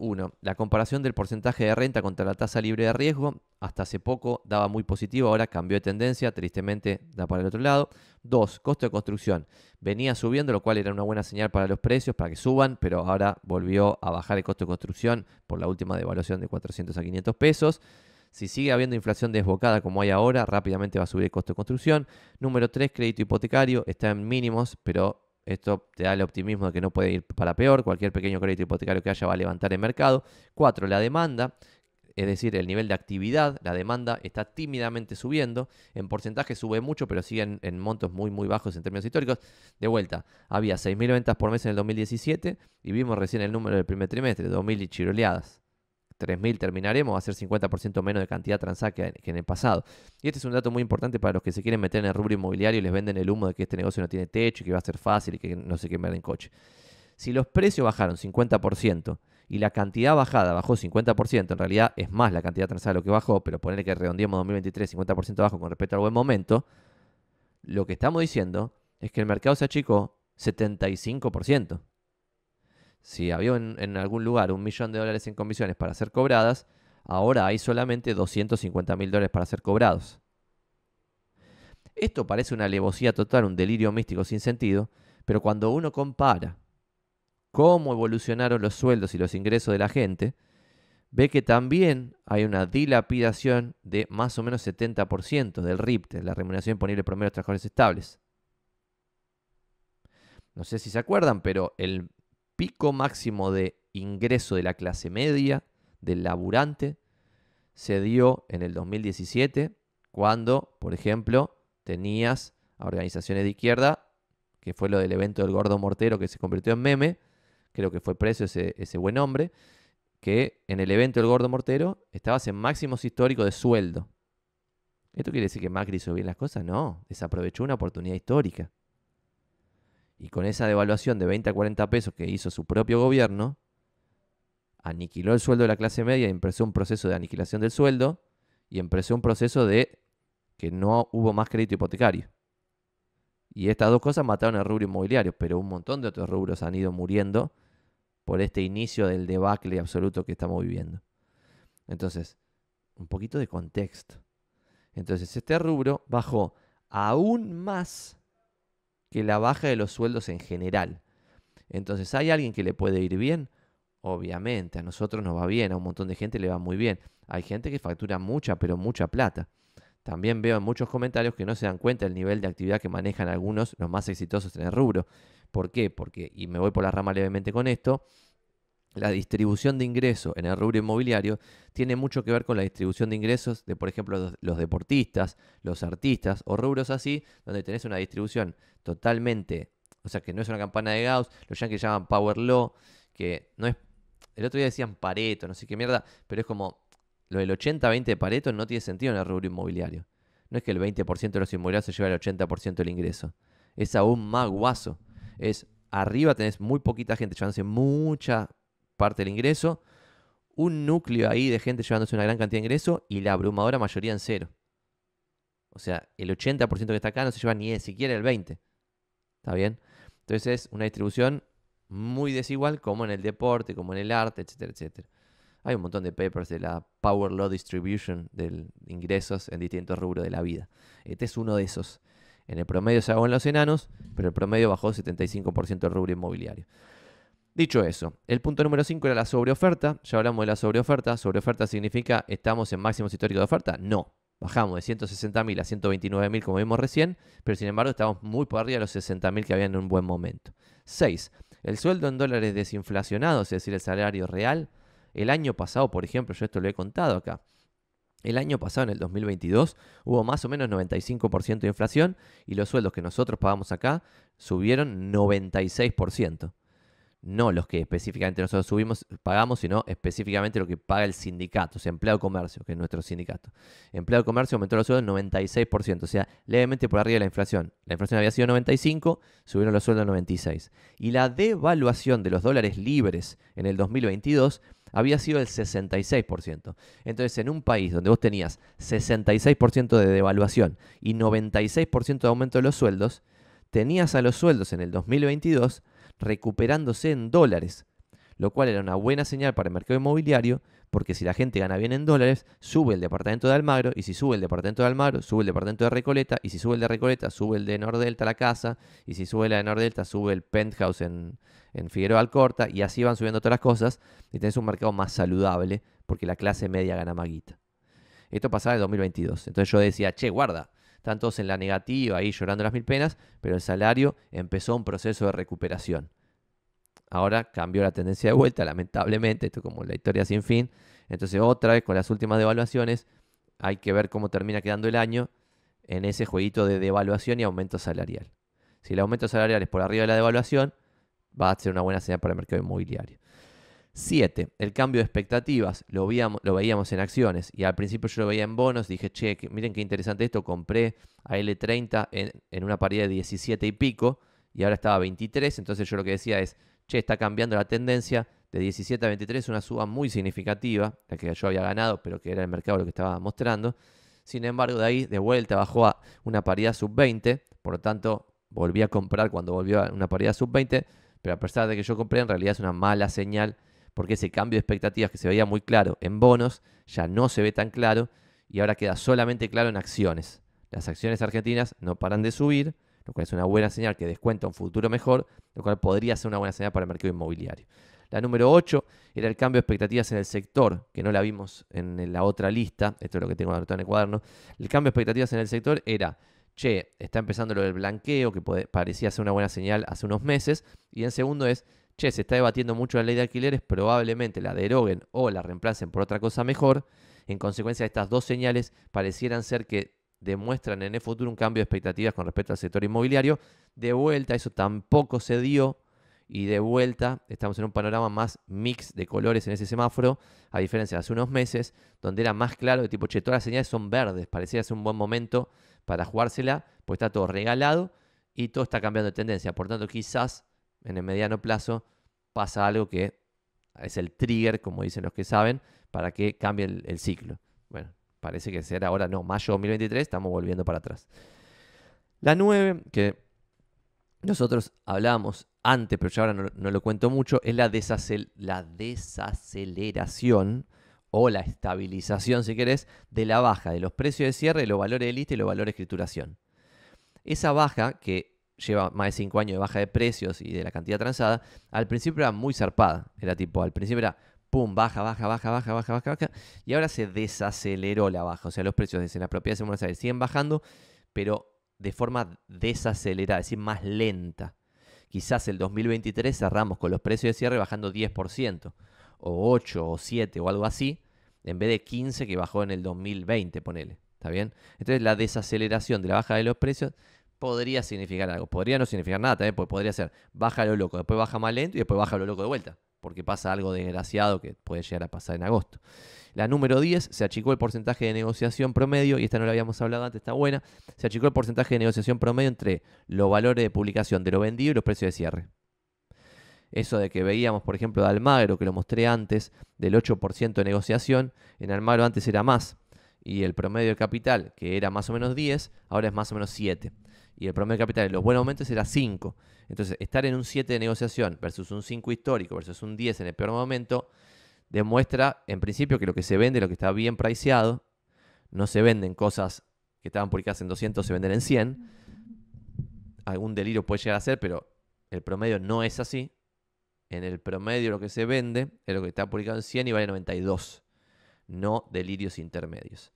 Uno, la comparación del porcentaje de renta contra la tasa libre de riesgo. Hasta hace poco daba muy positivo, ahora cambió de tendencia, tristemente da para el otro lado. Dos, costo de construcción. Venía subiendo, lo cual era una buena señal para los precios, para que suban, pero ahora volvió a bajar el costo de construcción por la última devaluación de 400 a 500 pesos. Si sigue habiendo inflación desbocada como hay ahora, rápidamente va a subir el costo de construcción. Número 3, crédito hipotecario. Está en mínimos, pero esto te da el optimismo de que no puede ir para peor. Cualquier pequeño crédito hipotecario que haya va a levantar el mercado. 4, la demanda, es decir, el nivel de actividad. La demanda está tímidamente subiendo. En porcentaje sube mucho, pero sigue en montos muy, muy bajos en términos históricos. De vuelta, había 6.000 ventas por mes en el 2017 y vimos recién el número del primer trimestre, 2.000 y chiroleadas. 3.000 terminaremos, va a ser 50% menos de cantidad transada que en el pasado. Y este es un dato muy importante para los que se quieren meter en el rubro inmobiliario y les venden el humo de que este negocio no tiene techo y que va a ser fácil y que no se quemen en coche. Si los precios bajaron 50% y la cantidad bajada bajó 50%, en realidad es más la cantidad transada de lo que bajó, pero ponerle que redondeemos 2023 50% bajo con respecto al buen momento, lo que estamos diciendo es que el mercado se achicó 75%. Si había en algún lugar $1.000.000 en comisiones para ser cobradas, ahora hay solamente $250.000 para ser cobrados. Esto parece una alevosía total, un delirio místico sin sentido, pero cuando uno compara cómo evolucionaron los sueldos y los ingresos de la gente, ve que también hay una dilapidación de más o menos 70% del RIP, de la remuneración imponible promedio de los trabajadores estables. No sé si se acuerdan, pero el pico máximo de ingreso de la clase media, del laburante, se dio en el 2017, cuando, por ejemplo, tenías a organizaciones de izquierda, que fue lo del evento del gordo mortero que se convirtió en meme, creo que fue preso ese buen hombre, que en el evento del gordo mortero estabas en máximos históricos de sueldo. ¿Esto quiere decir que Macri hizo bien las cosas? No, desaprovechó una oportunidad histórica. Y con esa devaluación de 20 a 40 pesos que hizo su propio gobierno, aniquiló el sueldo de la clase media y empezó un proceso de aniquilación del sueldo y empezó un proceso de que no hubo más crédito hipotecario. Y estas dos cosas mataron el rubro inmobiliario, pero un montón de otros rubros han ido muriendo por este inicio del debacle absoluto que estamos viviendo. Entonces, un poquito de contexto. Entonces, este rubro bajó aún más que la baja de los sueldos en general. Entonces, ¿hay alguien que le puede ir bien? Obviamente, a nosotros nos va bien, a un montón de gente le va muy bien. Hay gente que factura mucha, pero mucha plata. También veo en muchos comentarios que no se dan cuenta del nivel de actividad que manejan algunos, los más exitosos en el rubro. ¿Por qué? Porque, y me voy por la rama levemente con esto, la distribución de ingresos en el rubro inmobiliario tiene mucho que ver con la distribución de ingresos de, por ejemplo, los deportistas, los artistas o rubros así, donde tenés una distribución totalmente, o sea, que no es una campana de Gauss, los yankees llaman Power Law, que no es, el otro día decían Pareto, no sé qué mierda, pero es como lo del 80-20 de Pareto no tiene sentido en el rubro inmobiliario. No es que el 20% de los inmobiliarios se lleva el 80% del ingreso. Es aún más guaso. Es arriba tenés muy poquita gente llevándose mucha parte del ingreso, un núcleo ahí de gente llevándose una gran cantidad de ingreso y la abrumadora mayoría en cero. O sea, el 80% que está acá no se lleva ni siquiera el 20%. ¿Está bien? Entonces es una distribución muy desigual como en el deporte, como en el arte, etcétera, etcétera. Hay un montón de papers de la Power Law Distribution de ingresos en distintos rubros de la vida. Este es uno de esos. En el promedio se hago en los enanos, pero el promedio bajó 75% del rubro inmobiliario. Dicho eso, el punto número 5 era la sobreoferta. Ya hablamos de la sobreoferta. ¿Sobreoferta significa estamos en máximos históricos de oferta? No. Bajamos de 160.000 a 129.000 como vimos recién, pero sin embargo estamos muy por arriba de los 60.000 que había en un buen momento. 6. El sueldo en dólares desinflacionados, es decir, el salario real. El año pasado, por ejemplo, yo esto lo he contado acá. El año pasado, en el 2022, hubo más o menos 95% de inflación y los sueldos que nosotros pagamos acá subieron 96%. No los que específicamente nosotros pagamos, sino específicamente lo que paga el sindicato, o sea, Empleado de Comercio, que es nuestro sindicato. Empleado de Comercio aumentó los sueldos en 96%, o sea, levemente por arriba de la inflación. La inflación había sido 95, subieron los sueldos a 96. Y la devaluación de los dólares libres en el 2022 había sido del 66%. Entonces, en un país donde vos tenías 66% de devaluación y 96% de aumento de los sueldos, tenías a los sueldos en el 2022 recuperándose en dólares, lo cual era una buena señal para el mercado inmobiliario, porque si la gente gana bien en dólares, sube el departamento de Almagro, y si sube el departamento de Almagro, sube el departamento de Recoleta, y si sube el de Recoleta, sube el de Nordelta la casa, y si sube la de Nordelta, sube el penthouse en Figueroa Alcorta, y así van subiendo todas las cosas, y tenés un mercado más saludable, porque la clase media gana más guita. Esto pasaba en el 2022. Entonces yo decía, che, guarda, están todos en la negativa, ahí llorando las mil penas, pero el salario empezó un proceso de recuperación. Ahora cambió la tendencia de vuelta, lamentablemente, esto es como la historia sin fin. Entonces otra vez con las últimas devaluaciones hay que ver cómo termina quedando el año en ese jueguito de devaluación y aumento salarial. Si el aumento salarial es por arriba de la devaluación, va a ser una buena señal para el mercado inmobiliario. 7. El cambio de expectativas. Lo veíamos en acciones y al principio yo lo veía en bonos. Dije, che, miren qué interesante esto. Compré a L30 en una paridad de 17 y pico y ahora estaba a 23. Entonces yo lo que decía es, che, está cambiando la tendencia de 17 a 23, una suba muy significativa, la que yo había ganado, pero que era el mercado lo que estaba mostrando. Sin embargo, de ahí de vuelta bajó a una paridad sub-20, por lo tanto volví a comprar cuando volvió a una paridad sub-20, pero a pesar de que yo compré, en realidad es una mala señal, porque ese cambio de expectativas que se veía muy claro en bonos ya no se ve tan claro y ahora queda solamente claro en acciones. Las acciones argentinas no paran de subir, lo cual es una buena señal que descuenta un futuro mejor, lo cual podría ser una buena señal para el mercado inmobiliario. La número 8 era el cambio de expectativas en el sector, que no la vimos en la otra lista, esto es lo que tengo anotado en el cuaderno. El cambio de expectativas en el sector era, che, está empezando lo del blanqueo, que parecía ser una buena señal hace unos meses, y en segundo es, che, se está debatiendo mucho la ley de alquileres, probablemente la deroguen o la reemplacen por otra cosa mejor. En consecuencia, estas dos señales parecieran ser que demuestran en el futuro un cambio de expectativas con respecto al sector inmobiliario. De vuelta, eso tampoco se dio y de vuelta estamos en un panorama más mix de colores en ese semáforo, a diferencia de hace unos meses, donde era más claro de tipo, che, todas las señales son verdes, parecía ser un buen momento para jugársela, pues está todo regalado y todo está cambiando de tendencia. Por tanto, quizás en el mediano plazo pasa algo que es el trigger, como dicen los que saben, para que cambie el ciclo. Bueno, parece que será ahora, no, mayo 2023, estamos volviendo para atrás. La 9, que nosotros hablábamos antes, pero yo ahora no lo cuento mucho, es la desaceleración o la estabilización, si querés, de la baja de los precios de cierre, de los valores de lista y los valores de escrituración. Esa baja, que lleva más de 5 años de baja de precios y de la cantidad transada, al principio era muy zarpada. Era tipo, al principio era pum, baja, y ahora se desaceleró la baja. O sea, los precios de las propiedades en Buenos Aires siguen bajando, pero de forma desacelerada, es decir, más lenta. Quizás el 2023 cerramos con los precios de cierre bajando 10%, o 8, o 7, o algo así, en vez de 15 que bajó en el 2020, ponele. ¿Está bien? Entonces la desaceleración de la baja de los precios podría significar algo. Podría no significar nada también, porque podría ser baja lo loco, después baja más lento y después baja lo loco de vuelta, porque pasa algo desgraciado que puede llegar a pasar en agosto. La número 10, se achicó el porcentaje de negociación promedio, y esta no la habíamos hablado antes, está buena. Se achicó el porcentaje de negociación promedio entre los valores de publicación de lo vendido y los precios de cierre. Eso de que veíamos, por ejemplo, de Almagro, que lo mostré antes, del 8% de negociación, en Almagro antes era más. Y el promedio de capital, que era más o menos 10, ahora es más o menos 7. Y el promedio de capital en los buenos momentos era 5. Entonces, estar en un 7 de negociación versus un 5 histórico versus un 10 en el peor momento, demuestra, en principio, que lo que se vende, lo que está bien priceado, no se venden cosas que estaban publicadas en 200, se venden en 100. Algún delirio puede llegar a ser, pero el promedio no es así. En el promedio lo que se vende es lo que está publicado en 100 y vale 92. No delirios intermedios.